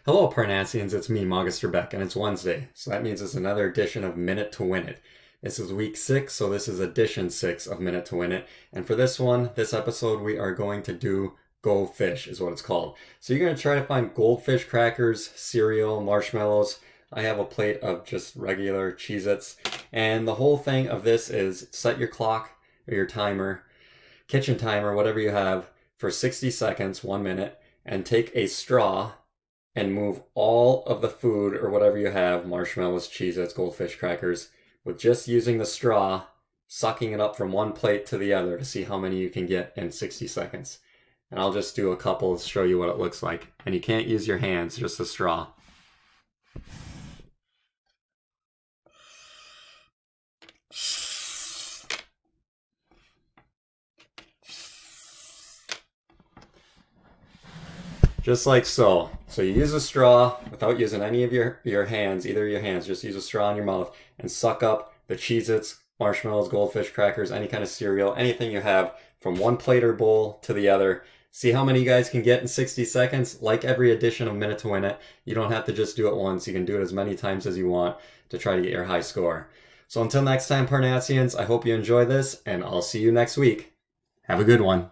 Hello, Parnassians, it's me, Magister Beck, and it's Wednesday, so that means it's another edition of Minute to Win It. This is week 6, so this is edition 6 of Minute to Win It, and for this episode, we are going to do Go Fish, is what it's called. So you're going to try to find goldfish crackers, cereal, marshmallows. I have a plate of just regular Cheez-Its, and the whole thing of this is set your clock or your timer, kitchen timer, whatever you have, for 60 seconds, 1 minute, and take a straw and move all of the food or whatever you have, marshmallows, Cheez-Its, goldfish crackers, with just using the straw, sucking it up from one plate to the other to see how many you can get in 60 seconds. And I'll just do a couple to show you what it looks like. And you can't use your hands, just a straw. Just like so. So you use a straw without using any of your hands, either of your hands, just use a straw in your mouth and suck up the Cheez-Its, marshmallows, goldfish crackers, any kind of cereal, anything you have from one plate or bowl to the other. See how many you guys can get in 60 seconds? Like every edition of Minute to Win It, you don't have to just do it once. You can do it as many times as you want to try to get your high score. So until next time, Parnassians, I hope you enjoy this, and I'll see you next week. Have a good one.